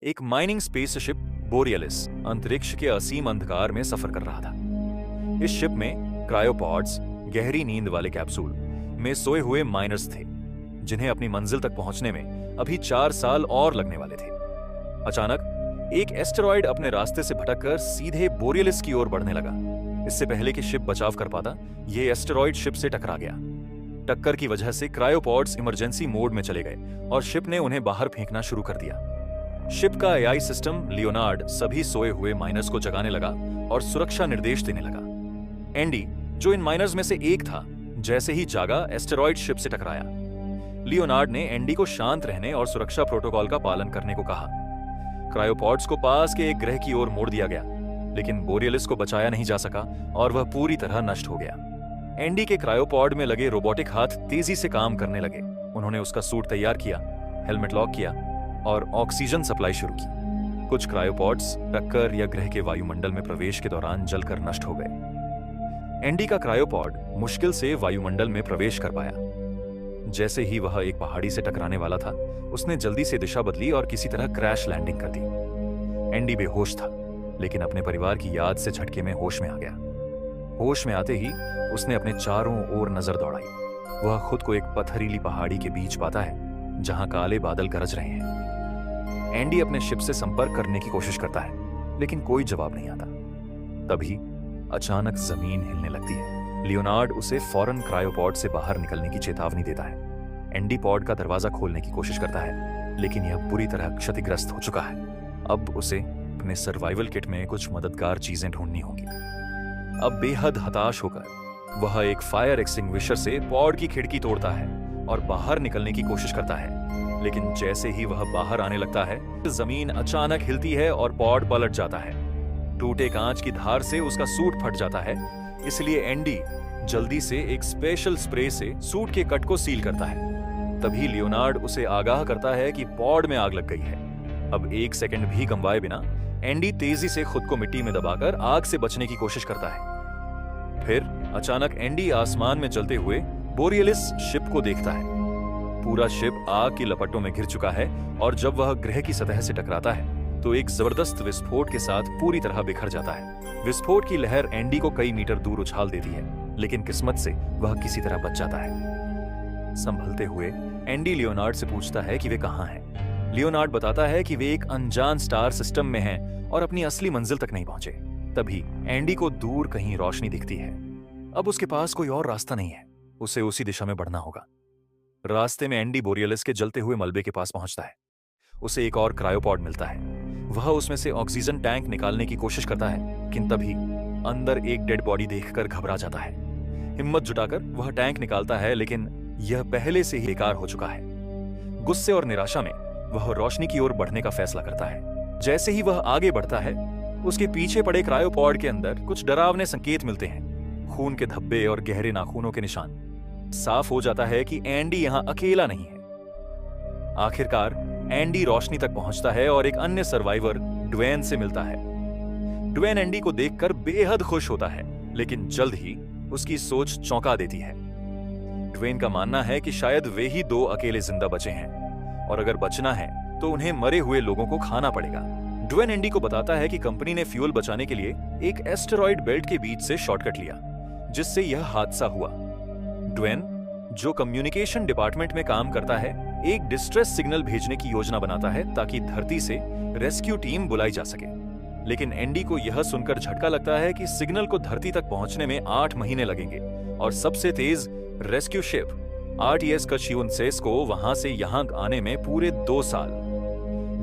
एक mining spaceship बोरियलिस अंतरिक्ष के असीम अंधकार में सफर कर रहा था। इस शिप में क्रायोपॉड्स, गहरी नींद वाले कैप्सूल में सोए हुए माइनर्स थे, जिन्हें अपनी मंजिल तक पहुंचने में अभी 4 साल और लगने वाले थे। अचानक एक एस्टेरॉयड अपने रास्ते से भटककर सीधे बोरियलिस की ओर बढ़ने लगा। इससे पहले कि शिप बचाव कर पाता, यह एस्टेरॉयड शिप से टकरा गया। टक्कर की वजह से क्रायोपॉड्स इमरजेंसी मोड में चले गए और शिप ने उन्हें बाहर फेंकना शुरू कर दिया। शिप का एआई सिस्टम लियोनार्ड सभी सोए हुए माइनर्स को जगाने लगा और सुरक्षा निर्देश देने लगा। एंडी, जो इन माइनर्स में से एक था, जैसे ही जागा, एस्टेरॉयड शिप से टकराया। लियोनार्ड ने एंडी को शांत रहने और सुरक्षा प्रोटोकॉल का पालन करने को कहा। क्रायोपॉड्स को पास के एक ग्रह की ओर मोड़ दिया गया, लेकिन बोरियलिस को बचाया नहीं जा सका और वह पूरी तरह नष्ट हो गया। एंडी के क्रायोपॉड में लगे रोबोटिक हाथ तेजी से काम करने लगे। उन्होंने उसका सूट तैयार किया, हेलमेट लॉक किया और ऑक्सीजन सप्लाई शुरू की। कुछ क्रायोपॉड्स टक्कर या ग्रह के वायुमंडल में प्रवेश के दौरान जलकर नष्ट हो गए। एंडी का क्रायोपॉड मुश्किल से वायुमंडल में प्रवेश कर पाया। जैसे ही वह एक पहाड़ी से टकराने वाला था, उसने जल्दी से दिशा बदली और किसी तरह क्रैश लैंडिंग कर दी। एंडी बेहोश था, लेकिन अपने परिवार की याद से झटके में होश में आ गया। होश में आते ही उसने अपने चारों ओर नजर दौड़ाई। वह खुद को एक पथरीली पहाड़ी के बीच पाता है, जहां काले बादल गरज रहे हैं। एंडी अपने शिप से संपर्क करने की कोशिश करता है, लेकिन कोई जवाब नहीं आता। तभी अचानक जमीन हिलने लगती है। लियोनार्ड उसे फौरन क्रायोपॉड से बाहर निकलने की चेतावनी देता है। एंडी पॉड का दरवाजा खोलने की कोशिश करता है, लेकिन यह पूरी तरह क्षतिग्रस्त हो चुका है। अब उसे अपने सर्वाइवल किट में कुछ मददगार चीजें ढूंढनी होंगी। अब बेहद हताश होकर वह एक फायर एक्सटिंग्विशर से पॉड की खिड़की तोड़ता है और बाहर निकलने की कोशिश करता है, लेकिन जैसे ही वह बाहर आने लगता है, जमीन अचानक हिलती है और पॉड पलट जाता है। टूटे कांच की धार से उसका सूट फट जाता है, इसलिए एंडी जल्दी से एक स्पेशल स्प्रे से सूट के कट को सील करता है। तभी लियोनार्ड उसे आगाह करता है कि पॉड में आग लग गई है। अब 1 सेकंड भी गंवाए बिना एंडी तेजी से खुद को मिट्टी में दबाकर आग से बचने की कोशिश करता है। फिर अचानक एंडी आसमान में जलते हुए बोरियलिस शिप को देखता है। पूरा शिप आग की लपटों में घिर चुका है और जब वह ग्रह की सतह से टकराता है तो एक जबरदस्त विस्फोट के साथ पूरी तरह बिखर जाता है। विस्फोट की लहर एंडी को कई मीटर दूर उछाल देती है, लेकिन किस्मत से वह किसी तरह बच जाता है। संभलते हुए एंडी लियोनार्ड से पूछता है कि वे कहां हैं। लियोनार्ड बताता है कि वे एक अनजान स्टार सिस्टम में हैं और अपनी असली मंजिल तक नहीं पहुंचे। तभी एंडी को दूर कहीं रोशनी दिखती है। अब उसके पास कोई और रास्ता नहीं है, उसे उसी दिशा में बढ़ना होगा। रास्ते में एंडी बोरियलिस के जलते हुए मलबे के पास पहुंचता है। उसे एक और क्रायोपॉड मिलता है। वह उसमें से ऑक्सीजन टैंक निकालने की कोशिश करता है, लेकिन तभी अंदर एक डेड बॉडी देखकर घबरा जाता है। हिम्मत जुटाकर वह टैंक निकालता है, लेकिन यह पहले से ही बेकार हो चुका है। गुस्से और निराशा में वह रोशनी की ओर बढ़ने का फैसला करता है। जैसे ही वह आगे बढ़ता है, उसके पीछे पड़े क्रायोपॉड के अंदर कुछ डरावने संकेत मिलते हैं, खून के धब्बे और गहरे नाखूनों के निशान। साफ हो जाता है कि एंडी यहां अकेला नहीं है। आखिरकार एंडी रोशनी तक पहुंचता है और एक अन्य सर्वाइवर ड्वेन से मिलता है। ड्वेन एंडी को देखकर बेहद खुश होता है, लेकिन जल्द ही उसकी सोच चौंका देती है। ड्वेन का मानना है कि शायद वे ही 2 अकेले जिंदा बचे हैं और अगर बचना है तो उन्हें मरे हुए लोगों को खाना पड़ेगा। ड्वेन एंडी को बताता है कि कंपनी ने फ्यूल बचाने के लिए एक एस्टेरॉयड बेल्ट के बीच से शॉर्टकट लिया, जिससे यह हादसा हुआ। ड्वेन, जो कम्युनिकेशन डिपार्टमेंट में काम करता है, एक डिस्ट्रेस सिग्नल भेजने की योजना बनाता है ताकि धरती से रेस्क्यू टीम बुलाई जा सके। लेकिन एंडी को यह सुनकर झटका लगता है कि सिग्नल को धरती तक पहुंचने में 8 महीने लगेंगे और सबसे तेज रेस्क्यू शिप आरटीएस कशियुनसेस को वहां से यहां आने में पूरे 2 साल।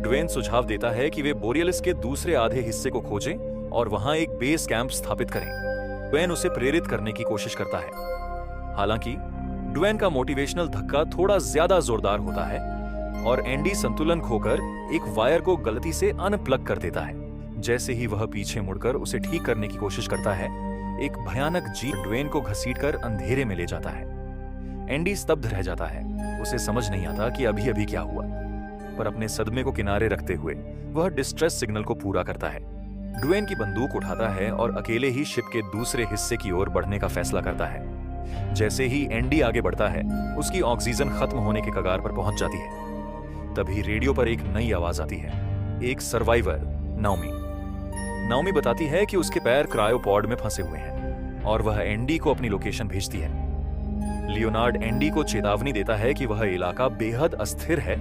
ड्वेन सुझाव देता है कि वे बोरियलिस के दूसरे आधे हिस्से को खोजें और वहां एक बेस कैंप स्थापित करें। ड्वेन उसे प्रेरित करने की कोशिश करता है। हालांकि ड्वेन का मोटिवेशनल धक्का थोड़ा ज्यादा जोरदार होता है और एंडी संतुलन खोकर एक वायर को गलती से अनप्लग कर देता है। जैसे ही वह पीछे मुड़कर उसे ठीक करने की कोशिश करता है, एक भयानक जीप ड्वेन को घसीटकर अंधेरे में ले जाता है। एंडी स्तब्ध रह जाता है। उसे समझ नहीं आता कि अभी अभी क्या हुआ, पर अपने सदमे को किनारे रखते हुए वह डिस्ट्रेस सिग्नल को पूरा करता है। ड्वेन की बंदूक उठाता है और अकेले ही शिप के दूसरे हिस्से की ओर बढ़ने का फैसला करता है। जैसे ही एंडी आगे बढ़ता है, उसकी ऑक्सीजन खत्म होने के कगार पर पहुंच जाती है। तभी रेडियो पर एक नई आवाज आती है। एक सर्वाइवर नाओमी। नाओमी बताती है कि उसके पैर क्रायोपॉड में फंसे हुए हैं और वह एंडी को अपनी लोकेशन भेजती है। लियोनार्ड एंडी को चेतावनी देता है कि वह इलाका बेहद अस्थिर है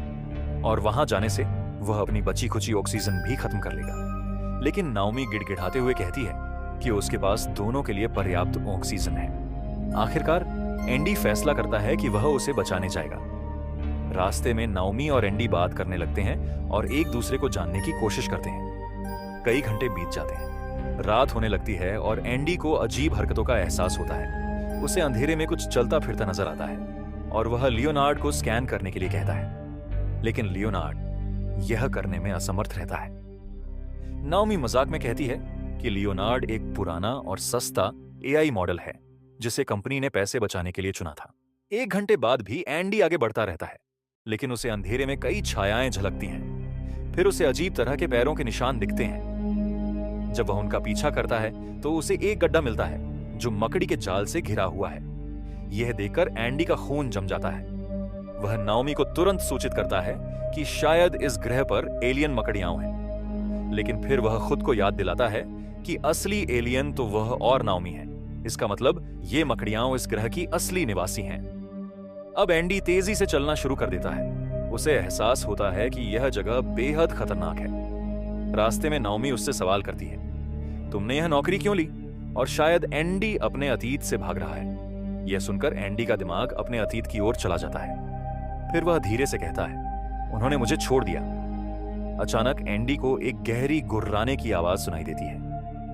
और वहां जाने से वह अपनी बची खुची ऑक्सीजन भी खत्म कर लेगा। लेकिन नाओमी गिड़गिड़ाते हुए कहती है कि उसके पास दोनों के लिए पर्याप्त ऑक्सीजन है। आखिरकार एंडी फैसला करता है कि वह उसे बचाने जाएगा। रास्ते में नाओमी और एंडी बात करने लगते हैं और एक दूसरे को जानने की कोशिश करते हैं। कई घंटे बीत जाते हैं, रात होने लगती है और एंडी को अजीब हरकतों का एहसास होता है। उसे अंधेरे में कुछ चलता फिरता नजर आता है और वह लियोनार्ड को स्कैन करने के लिए कहता है, लेकिन लियोनार्ड यह करने में असमर्थ रहता है। नाओमी मजाक में कहती है कि लियोनार्ड एक पुराना और सस्ता एआई मॉडल है जिसे कंपनी ने पैसे बचाने के लिए चुना था। 1 घंटे बाद भी एंडी आगे बढ़ता रहता है, लेकिन उसे अंधेरे में कई छायाएं झलकती हैं। फिर उसे अजीब तरह के पैरों के निशान दिखते हैं। जब वह उनका पीछा करता है तो उसे एक गड्ढा मिलता है जो मकड़ी के जाल से घिरा हुआ है। यह देखकर एंडी का खून जम जाता है। वह नाओमी को तुरंत सूचित करता है कि शायद इस ग्रह पर एलियन मकड़ियां हैं, लेकिन फिर वह खुद को याद दिलाता है कि असली एलियन तो वह और नाओमी है। इसका मतलब ये मकड़ियां इस ग्रह की असली निवासी हैं। अब एंडी तेजी से चलना शुरू कर देता है। उसे एहसास होता है कि यह जगह बेहद खतरनाक है। रास्ते में नाओमी उससे सवाल करती है, तुमने यह नौकरी क्यों ली? और शायद एंडी अपने अतीत से भाग रहा है। यह सुनकर एंडी का दिमाग अपने अतीत की ओर चला जाता है। फिर वह धीरे से कहता है, उन्होंने मुझे छोड़ दिया। अचानक एंडी को एक गहरी गुर्राने की आवाज सुनाई देती है।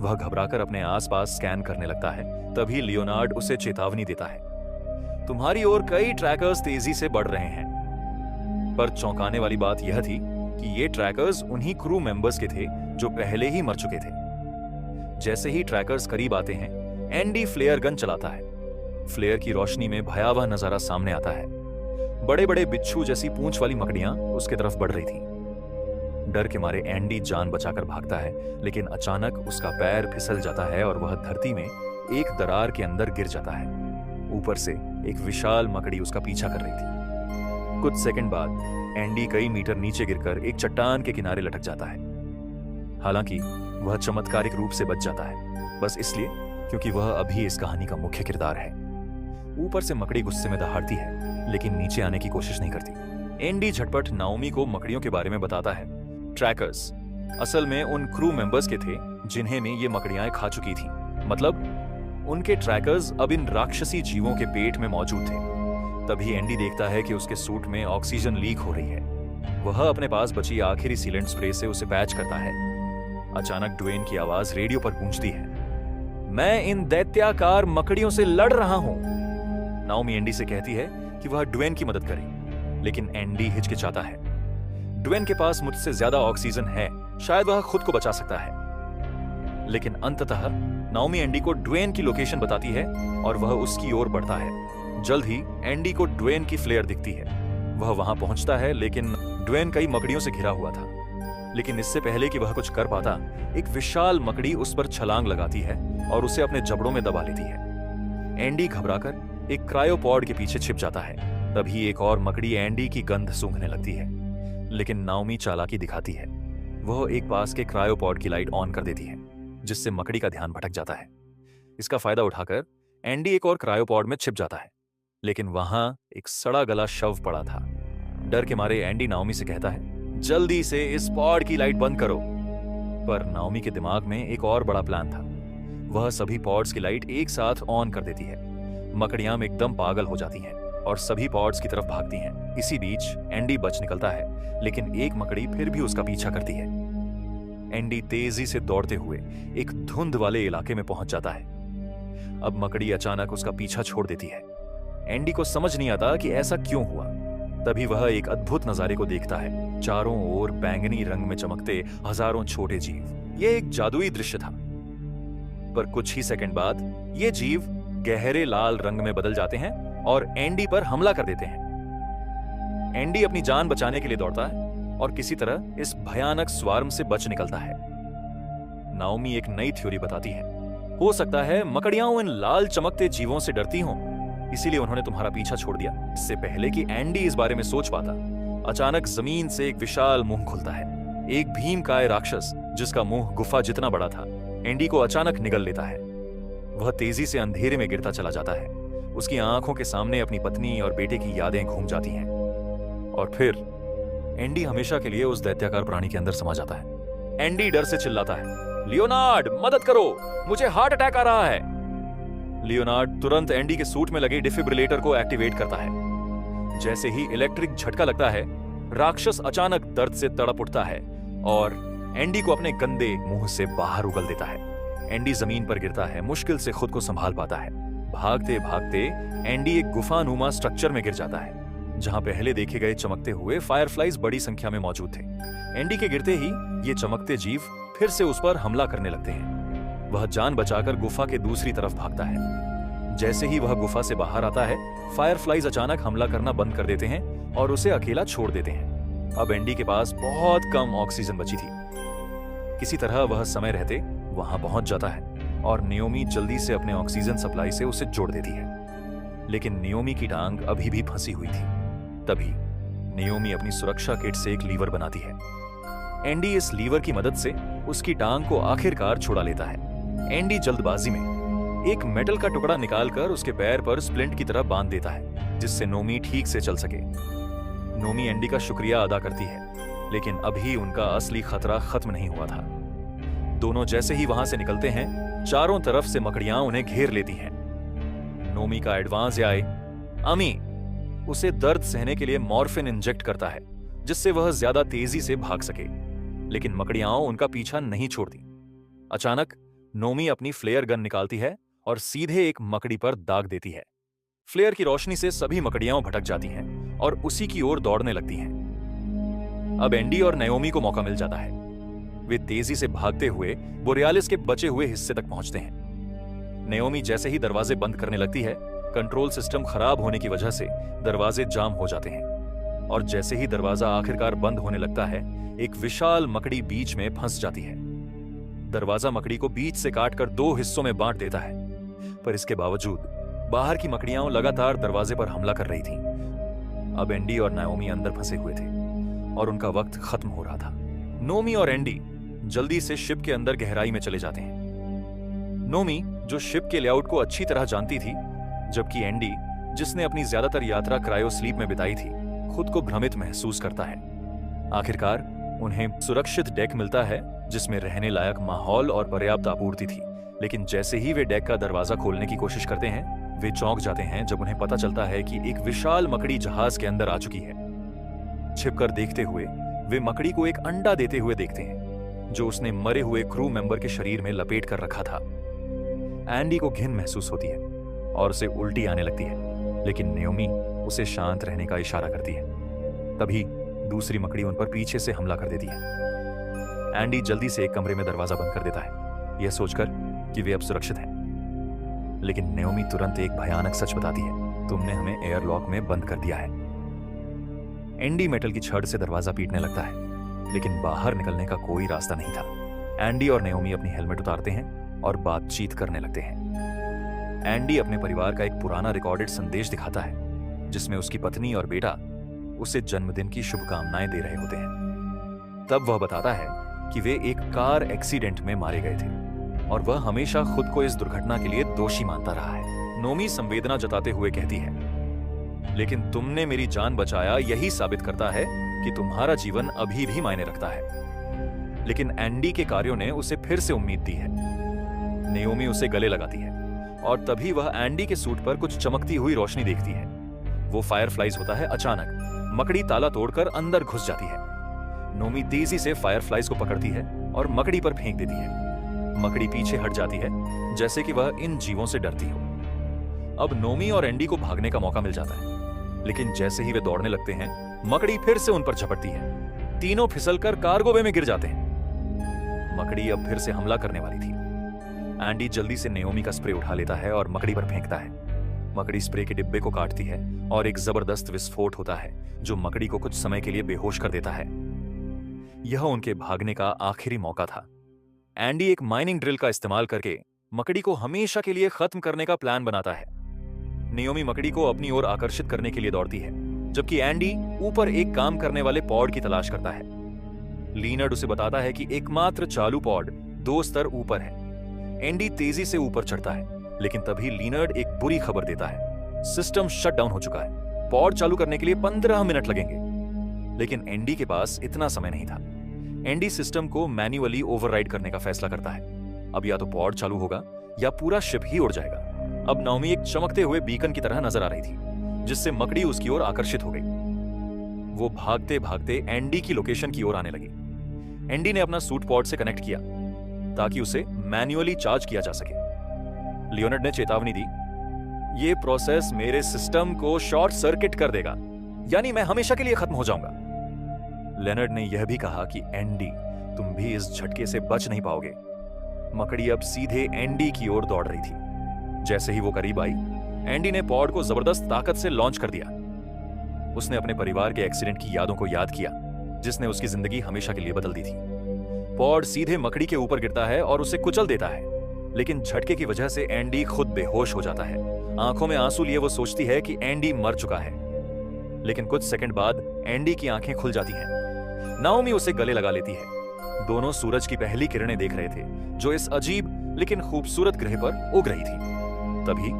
वह घबराकर अपने आसपास स्कैन करने लगता है। तभी लियोनार्ड उसे चेतावनी देता है, तुम्हारी ओर कई ट्रैकर्स तेजी से बढ़ रहे हैं। पर चौंकाने वाली बात यह थी कि ये ट्रैकर्स उन्हीं क्रू मेंबर्स के थे जो पहले ही मर चुके थे। जैसे ही ट्रैकर्स करीब आते हैं, एंडी फ्लेयर गन चलाता है। फ्लेयर की रोशनी में भयावह नजारा सामने आता है। बड़े बड़े बिच्छू जैसी पूंछ वाली मकड़ियां उसके तरफ बढ़ रही थीं। डर के मारे एंडी जान बचाकर भागता है, लेकिन अचानक उसका पैर फिसल जाता है और वह धरती में एक दरार के अंदर गिर जाता है। ऊपर से एक विशाल मकड़ी उसका पीछा कर रही थी। कुछ सेकंड बाद एंडी कई मीटर नीचे गिरकर एक चट्टान के किनारे लटक जाता है। हालांकि वह चमत्कारिक रूप से बच जाता है, बस इसलिए क्योंकि वह अभी इस कहानी का मुख्य किरदार है। ऊपर से मकड़ी गुस्से में दहाड़ती है, लेकिन नीचे आने की कोशिश नहीं करती। एंडी झटपट नाओमी को मकड़ियों के बारे में बताता है। ट्रैकर्स असल में उन क्रू मेंबर्स के थे जिन्हें में ये मकड़ियां खा चुकी थीं। मतलब उनके ट्रैकर्स अब इन राक्षसी जीवों के पेट में मौजूद थे। तभी एंडी देखता है कि उसके सूट में ऑक्सीजन लीक हो रही है। वह अपने पास बची आखिरी सीलेंट स्प्रे से उसे पैच करता है। अचानक ड्वेन की आवाज रेडियो पर गूंजती है, मैं इन दैत्याकार मकड़ियों से लड़ रहा हूं। नाओमी एंडी से कहती है कि वह ड्वेन की मदद करे, लेकिन एंडी हिचकिचाता है। ड्वेन के पास मुझसे ज्यादा ऑक्सीजन है, शायद वह खुद को बचा सकता है। लेकिन अंततः नाओमी एंडी को ड्वेन की लोकेशन बताती है और वह उसकी ओर बढ़ता है। जल्द ही एंडी को ड्वेन की फ्लेयर दिखती है। वह वहां पहुंचता है, लेकिन ड्वेन कई मकड़ियों से घिरा हुआ था। लेकिन इससे पहले कि वह कुछ कर पाता, एक विशाल मकड़ी उस पर छलांग लगाती है और उसे अपने जबड़ों में दबा लेती है। एंडी घबराकर एक क्रायोपॉड के पीछे छिप जाता है। तभी एक और मकड़ी एंडी की गंध सूंघने लगती है, लेकिन नाओमी चालाकी दिखाती है। वह एक पास के क्रायोपॉड की लाइट ऑन कर देती है, जिससे मकड़ी का ध्यान भटक जाता है। इसका फायदा उठाकर एंडी एक और क्रायोपॉड में छिप जाता है, लेकिन वहां एक सड़ा गला शव पड़ा था। डर के मारे एंडी नाओमी से कहता है, जल्दी से इस पॉड की लाइट बंद करो। पर नाओमी के दिमाग में एक और बड़ा प्लान था। वह सभी पॉड्स की लाइट एक साथ ऑन कर देती है। मकड़ियां एकदम पागल हो जाती हैं और सभी पॉड्स की तरफ भागती हैं। इसी बीच एंडी बच निकलता है, लेकिन एक मकड़ी फिर भी उसका पीछा करती है। एंडी तेजी से दौड़ते हुए एक धुंध वाले इलाके में पहुंच जाता है। अब मकड़ी अचानक उसका पीछा छोड़ देती है। एंडी को समझ नहीं आता कि ऐसा क्यों हुआ। तभी वह एक अद्भुत नजारे को देखता है। चारों ओर बैंगनी रंग में चमकते हजारों छोटे जीव। यह एक जादुई दृश्य था। पर कुछ ही सेकंड बाद ये जीव गहरे लाल रंग में बदल जाते हैं और एंडी पर हमला कर देते हैं। एंडी अपनी जान बचाने के लिए दौड़ता है और किसी तरह इस भयानक स्वार्म से बच निकलता है। नाओमी एक नई थ्योरी बताती है। हो सकता है मकड़ियां इन लाल चमकते जीवों से डरती हों, इसीलिए उन्होंने तुम्हारा पीछा छोड़ दिया। इससे पहले कि एंडी इस बारे में सोच पाता, अचानक जमीन से एक विशाल मुंह खुलता है। एक भीमकाय राक्षस जिसका मुंह गुफा जितना बड़ा था एंडी को अचानक निगल लेता है। वह तेजी से अंधेरे में गिरता चला जाता है। उसकी आंखों के सामने अपनी पत्नी और बेटे की यादें घूम जाती हैं और फिर एंडी हमेशा के लिए उस दैत्याकार प्राणी के अंदर समा जाता है। एंडी डर से चिल्लाता है, लियोनार्ड मदद करो, मुझे हार्ट अटैक आ रहा है। लियोनार्ड तुरंत एंडी के सूट में लगे डिफिब्रिलेटर को एक्टिवेट करता है। जैसे ही इलेक्ट्रिक झटका लगता है, राक्षस अचानक दर्द से तड़प उठता है और एंडी को अपने गंदे मुंह से बाहर उगल देता है। एंडी जमीन पर गिरता है, मुश्किल से खुद को संभाल पाता है। भागते भागते एंडी एक गुफानुमा स्ट्रक्चर में गिर जाता है जहां पहले देखे गए चमकते हुए फायरफ्लाइज बड़ी संख्या में मौजूद थे। एंडी के गिरते ही ये चमकते जीव फिर से उस पर हमला करने लगते हैं। वह जान बचाकर गुफा के दूसरी तरफ भागता है। जैसे ही वह गुफा से बाहर आता है, फायरफ्लाइज अचानक हमला करना बंद कर देते हैं और उसे अकेला छोड़ देते हैं। अब एंडी के पास बहुत कम ऑक्सीजन बची थी। किसी तरह वह समय रहते वहां पहुंच जाता है और नियोमी जल्दी से अपने ऑक्सीजन सप्लाई से उसे जोड़ देती है। लेकिन नियोमी की टांग अभी भी फंसी हुई थी। तभी नियोमी अपनी सुरक्षा किट से एक लीवर बनाती है। एंडी इस लीवर की मदद से उसकी टांग को आखिरकार छुड़ा लेता है। एंडी जल्दबाजी में एक मेटल का टुकड़ा निकालकर उसके पैर पर स्प्लिंट की तरह बांध देता है जिससे नोमी ठीक से चल सके। नोमी एंडी का शुक्रिया अदा करती है, लेकिन अभी उनका असली खतरा खत्म नहीं हुआ था। दोनों जैसे ही वहां से निकलते हैं, चारों तरफ से मकड़ियां उन्हें घेर लेती हैं। नोमी का एडवांस आई अमी उसे दर्द सहने के लिए मॉर्फिन इंजेक्ट करता है जिससे वह ज्यादा तेजी से भाग सके, लेकिन मकड़ियां उनका पीछा नहीं छोड़ती। अचानक नोमी अपनी फ्लेयर गन निकालती है और सीधे एक मकड़ी पर दाग देती है। फ्लेयर की रोशनी से सभी मकड़ियां भटक जाती हैं और उसी की ओर दौड़ने लगती हैं। अब एंडी और नाओमी को मौका मिल जाता है। वे तेजी से भागते हुए बोरियालिस के बचे हुए हिस्से तक पहुंचते हैं। नाओमी जैसे ही दरवाजे बंद करने लगती है, कंट्रोल सिस्टम खराब होने की वजह से दरवाजे जाम हो जाते हैं और जैसे ही दरवाजा आखिरकार बंद होने लगता है, एक विशाल मकड़ी बीच में फंस जाती है। दरवाजा मकड़ी को बीच से काटकर 2 हिस्सों में बांट देता है, पर इसके बावजूद बाहर की मकड़ियां लगातार दरवाजे पर हमला कर रही थीं। अब एंडी और नाओमी अंदर फंसे हुए थे और उनका वक्त खत्म हो रहा था। नोमी और एंडी जल्दी से शिप के अंदर गहराई में चले जाते हैं। नोमी जो शिप के लेआउट को अच्छी तरह जानती थी, जबकि एंडी जिसने अपनी ज्यादातर यात्रा क्रायो स्लीप में बिताई थी, खुद को भ्रमित महसूस करता है। आखिरकार उन्हें सुरक्षित डेक मिलता है जिसमें रहने लायक माहौल और पर्याप्त आपूर्ति थी। लेकिन जैसे ही वे डेक का दरवाजा खोलने की कोशिश करते हैं, वे चौंक जाते हैं जब उन्हें पता चलता है कि एक विशाल मकड़ी जहाज के अंदर आ चुकी है। छिपकर देखते हुए वे मकड़ी को एक अंडा देते हुए देखते हैं जो उसने मरे हुए क्रू मेंबर के शरीर में लपेट कर रखा था। एंडी को घिन महसूस होती है और उसे उल्टी आने लगती है, लेकिन नाओमी उसे शांत रहने का इशारा करती है। तभी दूसरी मकड़ी उन पर पीछे से हमला कर देती है। एंडी जल्दी से एक कमरे में दरवाजा बंद कर देता है, यह सोचकर कि वे अब सुरक्षित हैं। लेकिन नाओमी तुरंत एक भयानक सच बताती है, तुमने हमें एयरलॉक में बंद कर दिया है। एंडी मेटल की छड़ से दरवाजा पीटने लगता है, लेकिन बाहर निकलने का कोई रास्ता नहीं था। एंडी और नाओमी अपनी हेलमेट उतारते हैं और बातचीत करने लगते हैं। एंडी अपने परिवार का एक पुराना रिकॉर्डेड संदेश दिखाता है जिसमें उसकी पत्नी और बेटा उसे जन्मदिन की शुभकामनाएं दे रहे होते हैं। तब वह बताता है कि वे एक कार एक्सीडेंट में मारे गए थे और वह हमेशा खुद को इस दुर्घटना के लिए दोषी मानता रहा है। नोमी संवेदना जताते हुए कहती है, लेकिन तुमने मेरी जान बचाया, यही साबित करता है कि तुम्हारा जीवन अभी भी मायने रखता है। लेकिन एंडी के कार्यों ने उसे फिर से उम्मीद दी है। नाओमी उसे गले लगाती है और तभी वह एंडी के सूट पर कुछ चमकती हुई रोशनी देखती है। वो फायरफ्लाइज होता है। अचानक मकड़ी ताला तोड़कर अंदर घुस जाती है। नोमी तेजी से फायरफ्लाइज को पकड़ती है और मकड़ी पर फेंक देती है। मकड़ी पीछे हट जाती है जैसे कि वह इन जीवों से डरती हो। अब नोमी और एंडी को भागने का मौका मिल जाता है, लेकिन जैसे ही वे दौड़ने लगते हैं, मकड़ी फिर से उन पर झपटती है। तीनों फिसलकर कार्गो बे में गिर जाते हैं। मकड़ी अब फिर से हमला करने वाली थी। एंडी जल्दी से नाओमी का स्प्रे उठा लेता है और मकड़ी पर फेंकता है। मकड़ी स्प्रे के डिब्बे को काटती है और एक जबरदस्त विस्फोट होता है जो मकड़ी को कुछ समय के लिए बेहोश कर देता है। यह उनके भागने का आखिरी मौका था। एंडी एक माइनिंग ड्रिल का इस्तेमाल करके मकड़ी को हमेशा के लिए खत्म करने का प्लान बनाता है। नाओमी मकड़ी को अपनी ओर आकर्षित करने के लिए दौड़ती है, जबकि एंडी ऊपर एक काम करने वाले पॉड की तलाश करता है। लीनर्ड उसे बताता है कि एकमात्र चालू पॉड 2 स्तर ऊपर है। एंडी तेजी से ऊपर चढ़ता है, लेकिन तभी लीनर्ड एक बुरी खबर देता है। सिस्टम शट डाउन हो चुका है। पॉड चालू करने के लिए 15 मिनट लगेंगे। लेकिन एंडी के पास इतना समय नहीं था। एंडी सिस्टम को मैन्युअली ओवरराइड करने का फैसला करता है। अब या तो पॉड चालू होगा या पूरा शिप ही उड़ जाएगा। अब नाओमी एक चमकते हुए बीकन की तरह नजर आ रही थी, जिससे मकड़ी उसकी ओर आकर्षित हो गई। वो भागते भागते एंडी की लोकेशन की ओर आने लगी। एंडी ने अपना सूट पॉड से कनेक्ट किया ताकि उसे मैन्युअली चार्ज किया जा सके। लियोनार्ड ने चेतावनी दी, ये प्रोसेस मेरे सिस्टम को शॉर्ट सर्किट कर देगा, यानी मैं हमेशा के लिए खत्म हो जाऊंगा। लेनर्ड ने यह भी कहा कि एंडी, तुम भी इस झटके से बच नहीं पाओगे। मकड़ी अब सीधे एंडी की ओर दौड़ रही थी। जैसे ही वो करीब आई, एंडी ने पॉड को जबरदस्त ताकत से लॉन्च कर दिया। उसने अपने परिवार के एक्सीडेंट की यादों को याद किया, जिसने उसकी जिंदगी हमेशा के लिए बदल दी थी। पॉड सीधे मकड़ी के ऊपर गिरता है और उसे कुचल देता है, लेकिन झटके की वजह से एंडी खुद बेहोश हो जाता है। आंखों में आंसू लिए वो सोचती है कि एंडी मर चुका है, लेकिन कुछ सेकंड बाद एंडी की आंखें खुल जाती हैं। नाओमी उसे गले लगा लेती है। दोनों सूरज की पहली किरणें देख रहे थे, जो इस अजीब लेकिन खूबसूरत ग्रह पर उग रही थी। तभी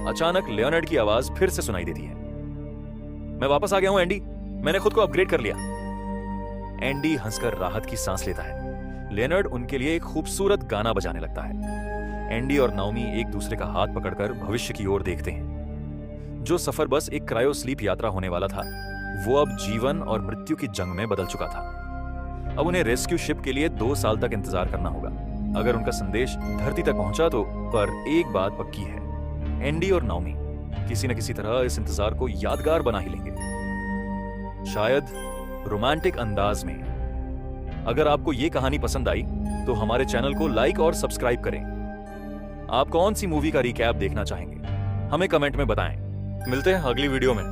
अचानक लियोनार्ड की आवाज फिर से सुनाई देती है, मैं वापस आ गया हूं एंडी, मैंने खुद को अपग्रेड कर लिया। एंडी हंसकर राहत की सांस लेता है। लियोनार्ड उनके लिए एक खूबसूरत गाना बजाने लगता है। एंडी और नाओमी एक दूसरे का हाथ पकड़कर भविष्य की ओर देखते हैं। जो सफर बस एक क्रायो स्लीप यात्रा होने वाला था, वो अब जीवन और मृत्यु की जंग में बदल चुका था। अब उन्हें रेस्क्यू शिप के लिए 2 साल तक इंतजार करना होगा। अगर उनका संदेश धरती तक पहुंचा तो, पर एक बात पक्की है, एंडी और नाओमी किसी न किसी तरह इस इंतजार को यादगार बना ही लेंगे, शायद रोमांटिक अंदाज में। अगर आपको यह कहानी पसंद आई तो हमारे चैनल को लाइक और सब्सक्राइब करें। आप कौन सी मूवी का रिकैप देखना चाहेंगे, हमें कमेंट में बताएं। मिलते हैं अगली वीडियो में।